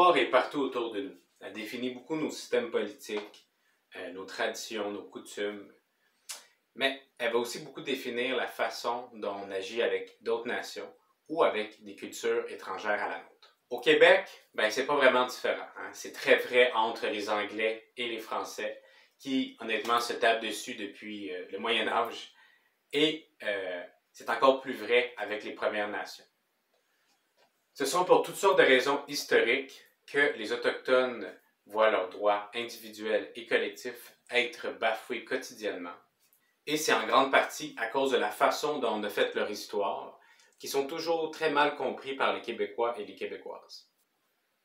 L'histoire est partout autour de nous. Elle définit beaucoup nos systèmes politiques, nos traditions, nos coutumes. Mais elle va aussi beaucoup définir la façon dont on agit avec d'autres nations ou avec des cultures étrangères à la nôtre. Au Québec, c'est pas vraiment différent. C'est très vrai entre les Anglais et les Français qui, honnêtement, se tapent dessus depuis le Moyen Âge. Et c'est encore plus vrai avec les Premières Nations. Ce sont pour toutes sortes de raisons historiques que les Autochtones voient leurs droits individuels et collectifs être bafoués quotidiennement. Et c'est en grande partie à cause de la façon dont on a fait leur histoire, qui sont toujours très mal compris par les Québécois et les Québécoises.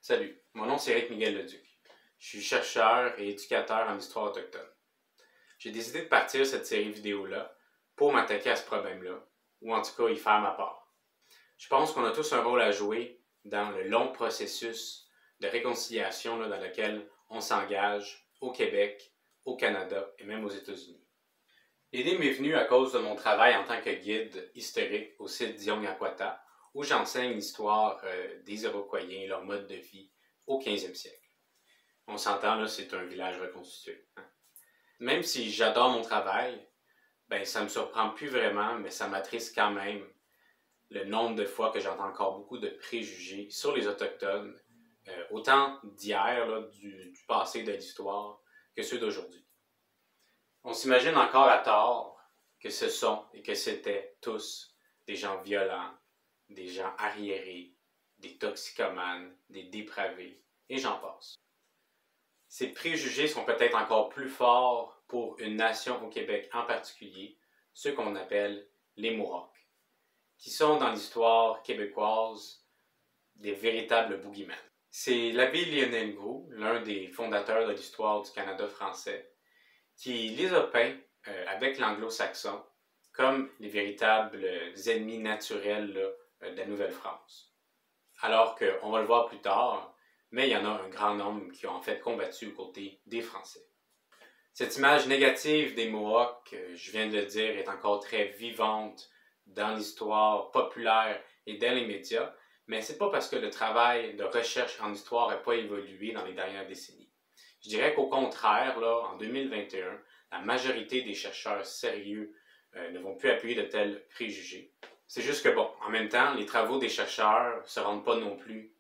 Salut, mon nom c'est Éric Miguel Leduc. Je suis chercheur et éducateur en histoire autochtone. J'ai décidé de partir cette série vidéo-là pour m'attaquer à ce problème-là, ou en tout cas y faire ma part. Je pense qu'on a tous un rôle à jouer dans le long processus de réconciliation dans lequel on s'engage au Québec, au Canada et même aux États-Unis. L'idée m'est venue à cause de mon travail en tant que guide historique au site d'Yongaquata, où j'enseigne l'histoire des Iroquois, leur mode de vie au 15e siècle. On s'entend, là, c'est un village reconstitué. Même si j'adore mon travail, ça me surprend plus vraiment, mais ça m'attriste quand même le nombre de fois que j'entends encore beaucoup de préjugés sur les Autochtones, autant d'hier, du passé, de l'histoire, que ceux d'aujourd'hui. On s'imagine encore à tort que ce sont et que c'étaient tous des gens violents, des gens arriérés, des toxicomanes, des dépravés, et j'en passe. Ces préjugés sont peut-être encore plus forts pour une nation au Québec en particulier, ceux qu'on appelle les Mohawks, qui sont dans l'histoire québécoise des véritables boogeymen. C'est l'abbé Lionel Groulx, l'un des fondateurs de l'histoire du Canada français, qui les a peints avec l'anglo-saxon comme les véritables ennemis naturels de la Nouvelle-France. Alors qu'on va le voir plus tard, mais il y en a un grand nombre qui ont en fait combattu aux côtés des Français. Cette image négative des Mohawks, je viens de le dire, est encore très vivante dans l'histoire populaire et dans les médias, mais c'est pas parce que le travail de recherche en histoire n'a pas évolué dans les dernières décennies. Je dirais qu'au contraire, en 2021, la majorité des chercheurs sérieux ne vont plus appuyer de tels préjugés. C'est juste que, en même temps, les travaux des chercheurs ne se rendent pas non plus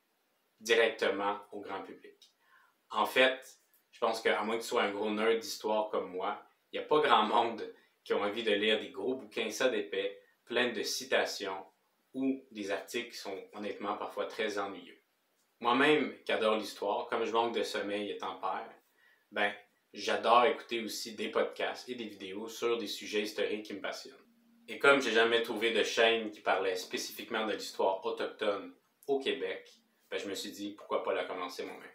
directement au grand public. En fait, je pense qu'à moins que tu sois un gros nerd d'histoire comme moi, il n'y a pas grand monde qui a envie de lire des gros bouquins ça d'épais, pleins de citations ou des articles qui sont honnêtement parfois très ennuyeux. Moi-même, qui adore l'histoire, comme je manque de sommeil et tempère, j'adore écouter aussi des podcasts et des vidéos sur des sujets historiques qui me passionnent. Et comme j'ai jamais trouvé de chaîne qui parlait spécifiquement de l'histoire autochtone au Québec, je me suis dit pourquoi pas la commencer moi-même.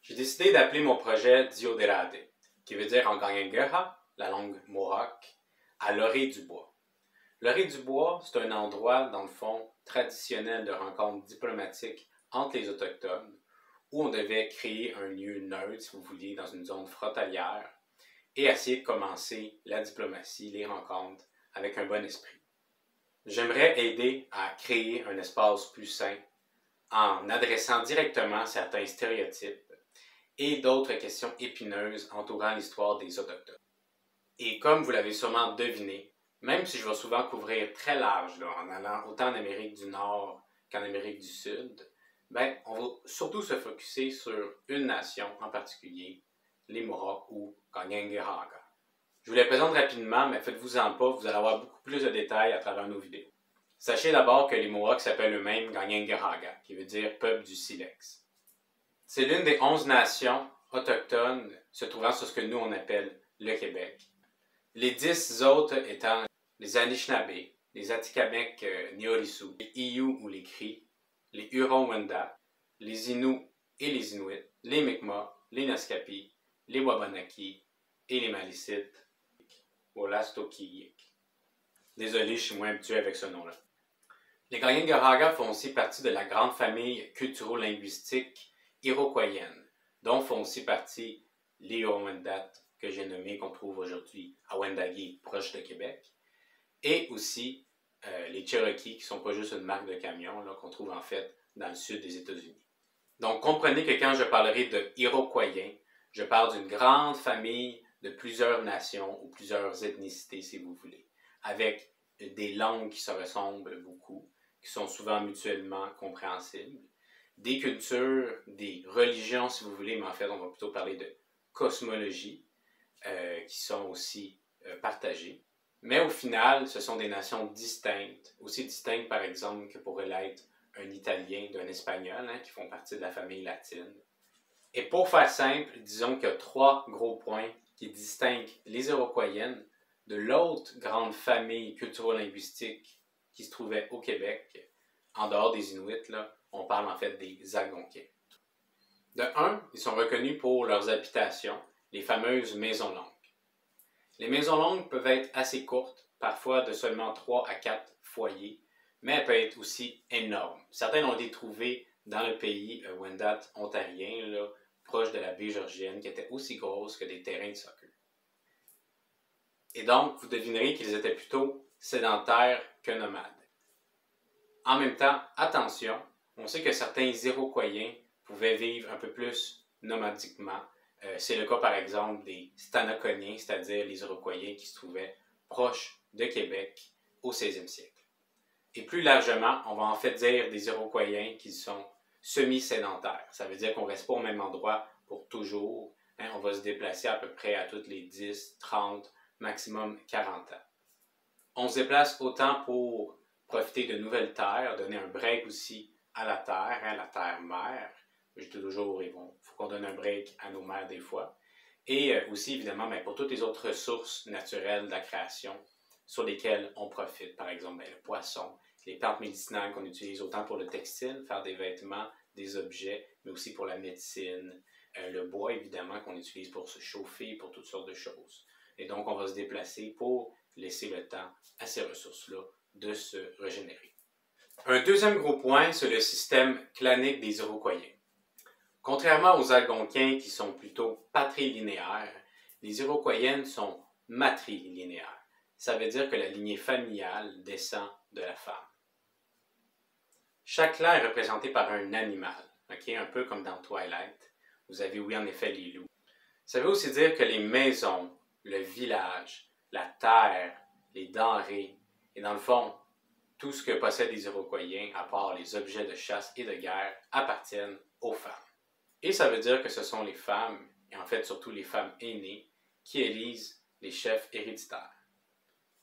J'ai décidé d'appeler mon projet Diodérade, qui veut dire en Kanien'kehá:ka, la langue mohawk, à l'orée du bois. L'orée du bois, c'est un endroit, dans le fond, traditionnel de rencontre diplomatique entre les Autochtones, où on devait créer un lieu neutre, si vous vouliez, dans une zone frontalière, et essayer de commencer la diplomatie, les rencontres, avec un bon esprit. J'aimerais aider à créer un espace plus sain en adressant directement certains stéréotypes et d'autres questions épineuses entourant l'histoire des Autochtones. Et comme vous l'avez sûrement deviné, même si je vais souvent couvrir très large, en allant autant en Amérique du Nord qu'en Amérique du Sud, on va surtout se focusser sur une nation en particulier, les Mohawks ou Kanien'kehá:ka. Je vous les présente rapidement, mais faites-vous-en pas, vous allez avoir beaucoup plus de détails à travers nos vidéos. Sachez d'abord que les Mohawks s'appellent eux-mêmes Kanien'kehá:ka, qui veut dire peuple du silex. C'est l'une des 11 nations autochtones se trouvant sur ce que nous on appelle le Québec. Les 10 autres étant les Anishinabés, les Atikamekw Neorisu, les Iyou ou les Cris, les Hurons-Wendat, les Inuits et les Inuits, les Mi'kmaq, les Naskapi, les Wabanaki et les Malicites, Wolastoqiyik. Désolé, je suis moins habitué avec ce nom-là. Les Kanien'kehá:ka font aussi partie de la grande famille culturo-linguistique iroquoienne, dont font aussi partie les Hurons-Wendat, que j'ai nommés, qu'on trouve aujourd'hui à Wendake, proche de Québec, et aussi les Cherokees, qui ne sont pas juste une marque de camion, qu'on trouve en fait dans le sud des États-Unis. Donc, comprenez que quand je parlerai de Iroquoiens, je parle d'une grande famille de plusieurs nations ou plusieurs ethnicités, si vous voulez, avec des langues qui se ressemblent beaucoup, qui sont souvent mutuellement compréhensibles, des cultures, des religions, si vous voulez, mais en fait, on va plutôt parler de cosmologie, qui sont aussi partagées. Mais au final, ce sont des nations distinctes, aussi distinctes par exemple que pourrait l'être un Italien d'un Espagnol, qui font partie de la famille latine. Et pour faire simple, disons qu'il y a 3 gros points qui distinguent les Iroquoiennes de l'autre grande famille culturo-linguistique qui se trouvait au Québec, en dehors des Inuits, là, on parle en fait des Algonquins. De un, ils sont reconnus pour leurs habitations, les fameuses maisons longues. Les maisons longues peuvent être assez courtes, parfois de seulement 3 à 4 foyers, mais elles peuvent être aussi énormes. Certaines ont été trouvées dans le pays Wendat ontarien, là, proche de la baie Georgienne, qui étaient aussi grosses que des terrains de soccer. Et donc, vous devinerez qu'ils étaient plutôt sédentaires que nomades. En même temps, attention, on sait que certains Iroquoiens pouvaient vivre un peu plus nomadiquement. C'est le cas par exemple des Stanaconiens, c'est-à-dire les Iroquoiens qui se trouvaient proches de Québec au 16e siècle. Et plus largement, on va en fait dire des Iroquoiens qui sont semi-sédentaires. Ça veut dire qu'on ne reste pas au même endroit pour toujours. On va se déplacer à peu près à toutes les 10, 30, maximum 40 ans. On se déplace autant pour profiter de nouvelles terres, donner un break aussi à la terre-mère. Je dis toujours, il faut qu'on donne un break à nos mères des fois. Et aussi, évidemment, pour toutes les autres ressources naturelles de la création sur lesquelles on profite. Par exemple, le poisson, les plantes médicinales qu'on utilise autant pour le textile, faire des vêtements, des objets, mais aussi pour la médecine. Le bois, évidemment, qu'on utilise pour se chauffer, pour toutes sortes de choses. Et donc, on va se déplacer pour laisser le temps à ces ressources-là de se régénérer. Un deuxième gros point, c'est le système clanique des Iroquoiens. Contrairement aux Algonquins qui sont plutôt patrilinéaires, les Iroquoiennes sont matrilinéaires. Ça veut dire que la lignée familiale descend de la femme. Chaque clan est représenté par un animal, un peu comme dans Twilight. Vous avez, oui, en effet, les loups. Ça veut aussi dire que les maisons, le village, la terre, les denrées, et dans le fond, tout ce que possèdent les Iroquoiens, à part les objets de chasse et de guerre, appartiennent aux femmes. Et ça veut dire que ce sont les femmes, et en fait surtout les femmes aînées, qui élisent les chefs héréditaires.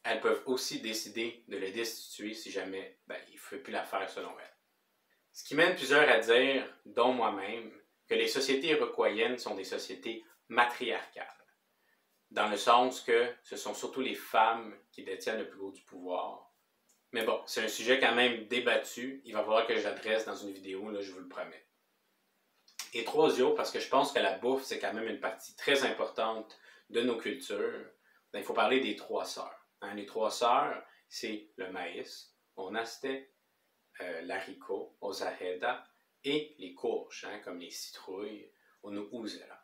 Elles peuvent aussi décider de les destituer si jamais il ne fait plus l'affaire selon elles. Ce qui mène plusieurs à dire, dont moi-même, que les sociétés iroquoiennes sont des sociétés matriarcales, dans le sens que ce sont surtout les femmes qui détiennent le plus gros du pouvoir. Mais bon, c'est un sujet quand même débattu, il va falloir que j'adresse dans une vidéo, là, je vous le promets. Et troisièmement, parce que je pense que la bouffe, c'est quand même une partie très importante de nos cultures, il faut parler des 3 sœurs. Les 3 sœurs, c'est le maïs, onaste, l'haricot, ozaheda, et les courges, comme les citrouilles, onuuzera.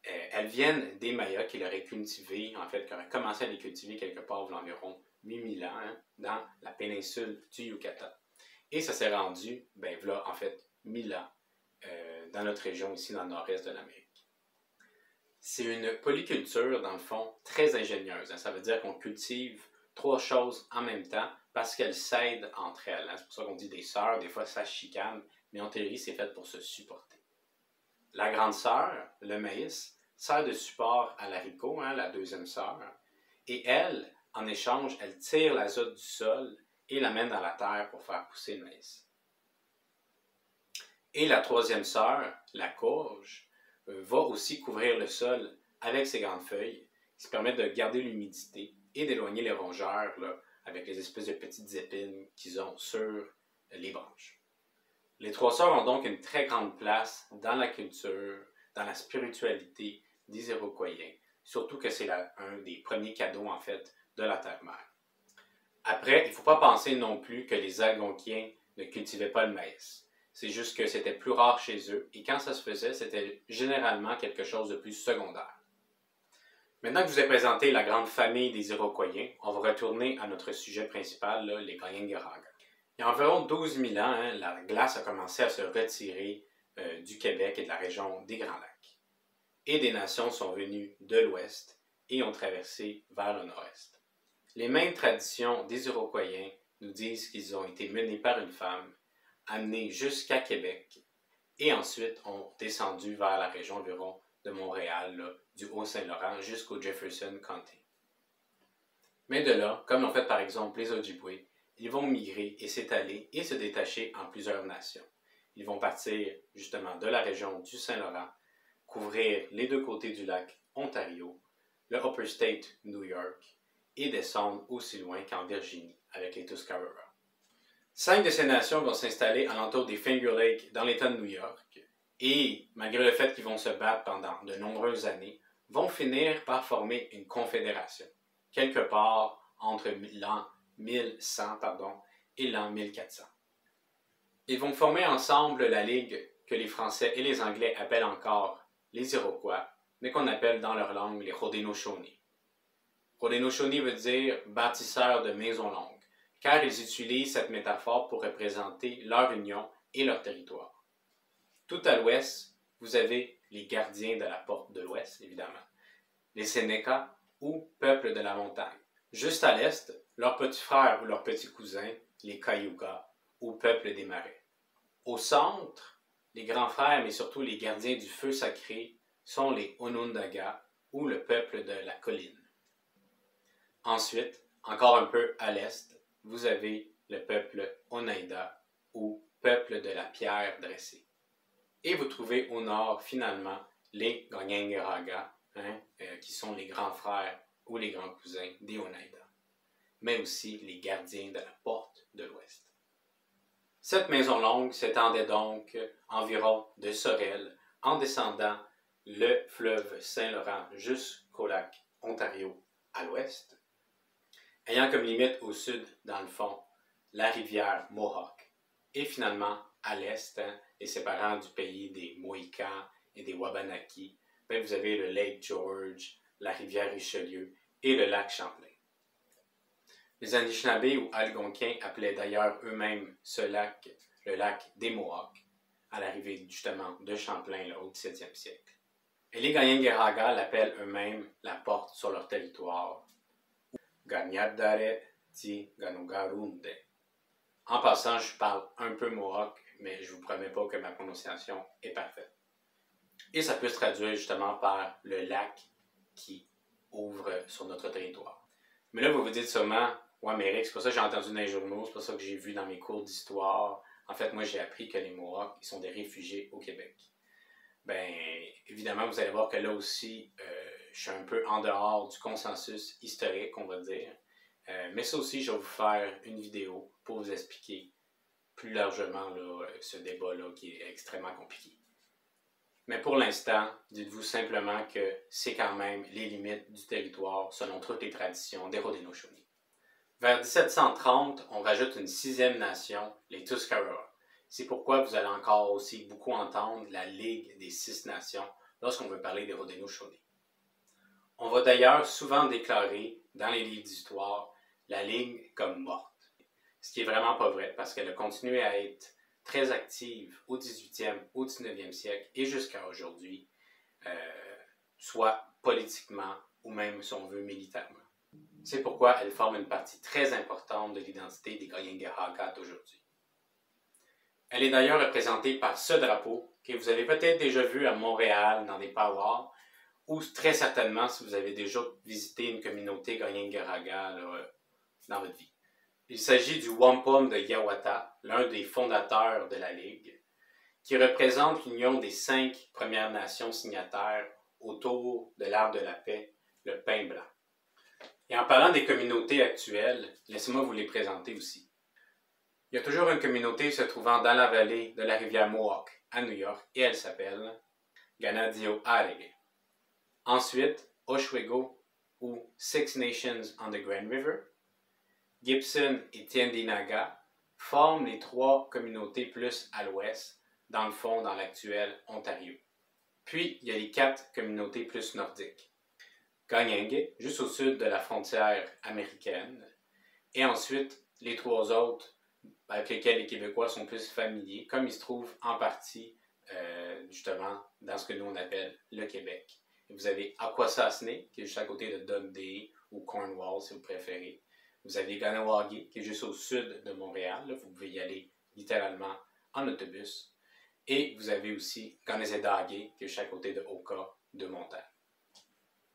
Elles viennent des Mayas qui l'auraient cultivé, en fait, qui auraient commencé à les cultiver quelque part il y a environ 8000 ans, dans la péninsule du Yucatan. Et ça s'est rendu, voilà, en fait, 1000 ans, dans notre région ici, dans le nord-est de l'Amérique. C'est une polyculture, dans le fond, très ingénieuse. Ça veut dire qu'on cultive 3 choses en même temps parce qu'elles s'aident entre elles. C'est pour ça qu'on dit des sœurs, des fois ça chicane, mais en théorie, c'est fait pour se supporter. La grande sœur, le maïs, sert de support à l'haricot, la deuxième sœur, et elle, en échange, elle tire l'azote du sol et l'amène dans la terre pour faire pousser le maïs. Et la troisième sœur, la courge, va aussi couvrir le sol avec ses grandes feuilles, qui permettent de garder l'humidité et d'éloigner les rongeurs avec les espèces de petites épines qu'ils ont sur les branches. Les 3 sœurs ont donc une très grande place dans la culture, dans la spiritualité des Iroquoiens, surtout que c'est un des premiers cadeaux en fait de la terre-mère. Après, il ne faut pas penser non plus que les Algonquiens ne cultivaient pas le maïs. C'est juste que c'était plus rare chez eux et quand ça se faisait, c'était généralement quelque chose de plus secondaire. Maintenant que je vous ai présenté la grande famille des Iroquoiens, on va retourner à notre sujet principal, les Kanien'kehá:ka. Il y a environ 12 000 ans, la glace a commencé à se retirer du Québec et de la région des Grands Lacs. Et des nations sont venues de l'ouest et ont traversé vers le nord-est. Les mêmes traditions des Iroquois nous disent qu'ils ont été menés par une femme, amenés jusqu'à Québec et ensuite ont descendu vers la région environ de Montréal, là, du Haut-Saint-Laurent jusqu'au Jefferson County. Mais de là, comme l'ont fait par exemple les Ojibwe, ils vont migrer et s'étaler et se détacher en plusieurs nations. Ils vont partir justement de la région du Saint-Laurent, couvrir les deux côtés du lac Ontario, le Upper State New York et descendre aussi loin qu'en Virginie avec les Tuscarora. 5 de ces nations vont s'installer alentour des Finger Lakes dans l'État de New York et, malgré le fait qu'ils vont se battre pendant de nombreuses années, vont finir par former une confédération, quelque part entre l'an 1100 et l'an 1400. Ils vont former ensemble la Ligue que les Français et les Anglais appellent encore les Iroquois, mais qu'on appelle dans leur langue les Haudenosaunee. Haudenosaunee veut dire bâtisseurs de maisons longues, car ils utilisent cette métaphore pour représenter leur union et leur territoire. Tout à l'ouest, vous avez les gardiens de la porte de l'ouest, évidemment, les Sénéca ou peuple de la montagne. Juste à l'est, leurs petits frères ou leurs petits cousins, les Cayugas ou peuple des marais. Au centre, les grands frères, mais surtout les gardiens du feu sacré, sont les Onondaga ou le peuple de la colline. Ensuite, encore un peu à l'est, vous avez le peuple Oneida ou peuple de la pierre dressée. Et vous trouvez au nord, finalement, les Kanien'kehá:ka, qui sont les grands frères ou les grands cousins des Oneida, mais aussi les gardiens de la porte de l'ouest. Cette maison longue s'étendait donc environ de Sorel en descendant le fleuve Saint-Laurent jusqu'au lac Ontario à l'ouest, ayant comme limite au sud, dans le fond, la rivière Mohawk, et finalement à l'est, les séparant du pays des Mohicans et des Wabanaki, vous avez le Lake George, la rivière Richelieu et le lac Champlain. Les Anishinabés ou Algonquins appelaient d'ailleurs eux-mêmes ce lac le lac des Mohawks, à l'arrivée justement de Champlain là, au 17e siècle. Et les Kanien'kehá:ka l'appellent eux-mêmes la porte sur leur territoire, Ganyadare ti Ganugarunde. En passant, je parle un peu Mohawk, mais je ne vous promets pas que ma prononciation est parfaite. Et ça peut se traduire justement par le lac qui ouvre sur notre territoire. Mais là, vous vous dites sûrement, ouais, mais Eric, c'est pas ça que j'ai entendu dans les journaux, c'est pas ça que j'ai vu dans mes cours d'histoire. En fait, moi, j'ai appris que les Mohawks, ils sont des réfugiés au Québec. Bien, évidemment, vous allez voir que là aussi, je suis un peu en dehors du consensus historique, on va dire. Mais ça aussi, je vais vous faire une vidéo pour vous expliquer plus largement là, ce débat-là qui est extrêmement compliqué. Mais pour l'instant, dites-vous simplement que c'est quand même les limites du territoire selon toutes les traditions des Haudenosaunee. Vers 1730, on rajoute une 6e nation, les Tuscarora. C'est pourquoi vous allez encore aussi beaucoup entendre la Ligue des 6 nations lorsqu'on veut parler des Haudenosaunee. On va d'ailleurs souvent déclarer dans les livres d'histoire la Ligue comme morte. Ce qui est vraiment pas vrai parce qu'elle a continué à être très active au 18e, au 19e siècle et jusqu'à aujourd'hui, soit politiquement ou même, si on veut, militairement. C'est pourquoi elle forme une partie très importante de l'identité des Kanien'kehá:ka d'aujourd'hui. Elle est d'ailleurs représentée par ce drapeau que vous avez peut-être déjà vu à Montréal dans des powwows ou très certainement si vous avez déjà visité une communauté Kanien'kehá:ka dans votre vie. Il s'agit du wampum de Hiawatha, l'un des fondateurs de la Ligue, qui représente l'union des 5 Premières Nations signataires autour de l'Arbre de la Paix, le Pain Blanc. Et en parlant des communautés actuelles, laissez-moi vous les présenter aussi. Il y a toujours une communauté se trouvant dans la vallée de la rivière Mohawk à New York et elle s'appelle Ganadio-Arege. Ensuite, Oswego ou Six Nations on the Grand River, Gibson et Tyendinaga forment les 3 communautés plus à l'ouest, dans le fond dans l'actuel Ontario. Puis, il y a les 4 communautés plus nordiques. Kanien'ke, juste au sud de la frontière américaine, et ensuite les 3 autres avec lesquels les Québécois sont plus familiers, comme ils se trouvent en partie justement dans ce que nous on appelle le Québec. Et vous avez Akwesasne, qui est juste à côté de Dundee, ou Cornwall si vous préférez. Vous avez Kahnawake, qui est juste au sud de Montréal. Là, vous pouvez y aller littéralement en autobus. Et vous avez aussi Kanesedage, qui est juste à côté de Oka, de Montréal.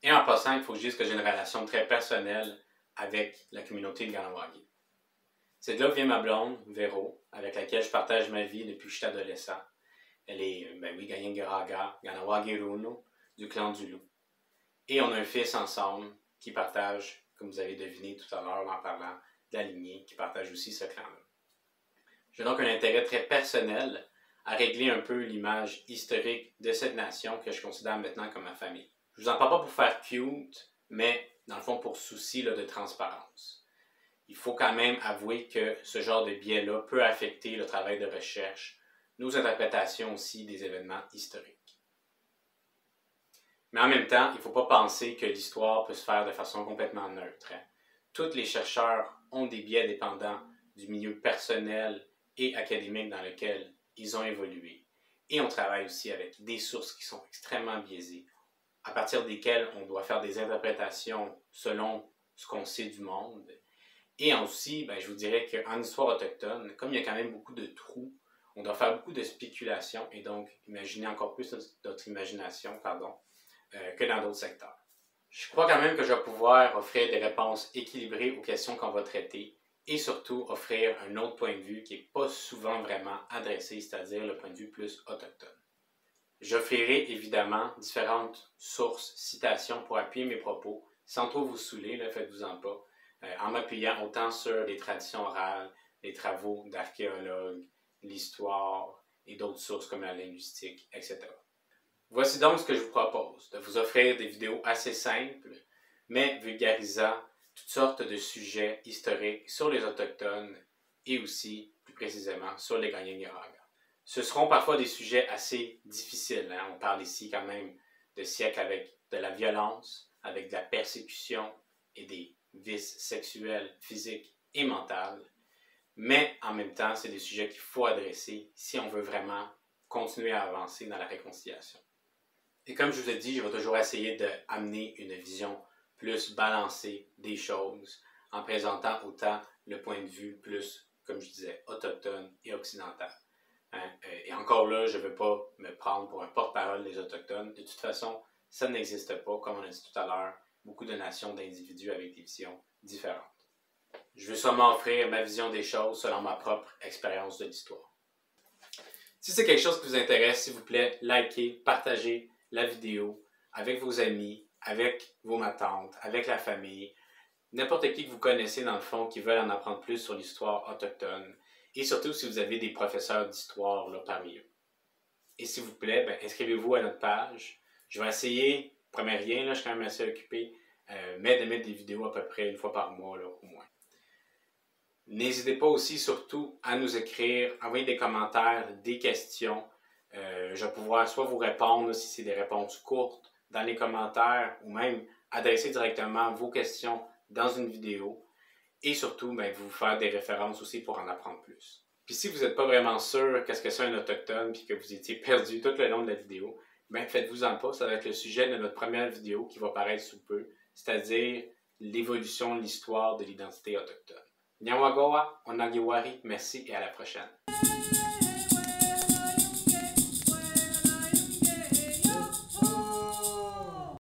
Et en passant, il faut juste que j'ai une relation très personnelle avec la communauté de Kahnawake. C'est de là que vient ma blonde, Véro, avec laquelle je partage ma vie depuis que je suis adolescent. Elle est, Ganyangaraga, Kahnawake-Runo, du clan du Loup. Et on a un fils ensemble qui partage, comme vous avez deviné tout à l'heure en parlant de la lignée, qui partage aussi ce clan-là. J'ai donc un intérêt très personnel à régler un peu l'image historique de cette nation que je considère maintenant comme ma famille. Je vous en parle pas pour faire cute, mais dans le fond pour souci là, de transparence. Il faut quand même avouer que ce genre de biais-là peut affecter le travail de recherche, nos interprétations aussi des événements historiques. Mais en même temps, il ne faut pas penser que l'histoire peut se faire de façon complètement neutre. Tous les chercheurs ont des biais dépendants du milieu personnel et académique dans lequel ils ont évolué. Et on travaille aussi avec des sources qui sont extrêmement biaisées, à partir desquelles on doit faire des interprétations selon ce qu'on sait du monde. Et aussi, je vous dirais qu'en histoire autochtone, comme il y a quand même beaucoup de trous, on doit faire beaucoup de spéculations et donc imaginer encore plus notre imagination que dans d'autres secteurs. Je crois quand même que je vais pouvoir offrir des réponses équilibrées aux questions qu'on va traiter et surtout offrir un autre point de vue qui n'est pas souvent vraiment adressé, c'est-à-dire le point de vue plus autochtone. J'offrirai évidemment différentes sources, citations pour appuyer mes propos, sans trop vous saouler, faites-vous-en pas, en m'appuyant autant sur les traditions orales, les travaux d'archéologues, l'histoire et d'autres sources comme la linguistique, etc. Voici donc ce que je vous propose, de vous offrir des vidéos assez simples, mais vulgarisant toutes sortes de sujets historiques sur les Autochtones et aussi, plus précisément, sur les Kanien'kehá:ka. Ce seront parfois des sujets assez difficiles. On parle ici quand même de siècles avec de la violence, avec de la persécution et des vices sexuels, physiques et mentaux. Mais en même temps, c'est des sujets qu'il faut adresser si on veut vraiment continuer à avancer dans la réconciliation. Et comme je vous ai dit, je vais toujours essayer d'amener une vision plus balancée des choses en présentant autant le point de vue plus, comme je disais, autochtone et occidental. Et encore là, je ne veux pas me prendre pour un porte-parole des Autochtones. De toute façon, ça n'existe pas, comme on a dit tout à l'heure, beaucoup de nations d'individus avec des visions différentes. Je veux seulement offrir ma vision des choses selon ma propre expérience de l'histoire. Si c'est quelque chose qui vous intéresse, s'il vous plaît, likez, partagez la vidéo avec vos amis, avec vos matantes, avec la famille, n'importe qui que vous connaissez dans le fond qui veulent en apprendre plus sur l'histoire autochtone et surtout si vous avez des professeurs d'histoire parmi eux. Et s'il vous plaît, inscrivez-vous à notre page. Je vais essayer, promets rien, là, je suis quand même assez occupé, mais de mettre des vidéos à peu près une fois par mois là, au moins. N'hésitez pas aussi surtout à nous écrire, envoyer des commentaires, des questions. Je vais pouvoir soit vous répondre si c'est des réponses courtes dans les commentaires ou même adresser directement vos questions dans une vidéo et surtout vous faire des références aussi pour en apprendre plus. Puis si vous n'êtes pas vraiment sûr qu'est-ce que c'est un autochtone puis que vous étiez perdu tout le long de la vidéo, faites-vous-en pas, ça va être le sujet de notre première vidéo qui va paraître sous peu, c'est-à-dire l'évolution de l'histoire de l'identité autochtone. Nyawagoa, Onagiwari, merci et à la prochaine.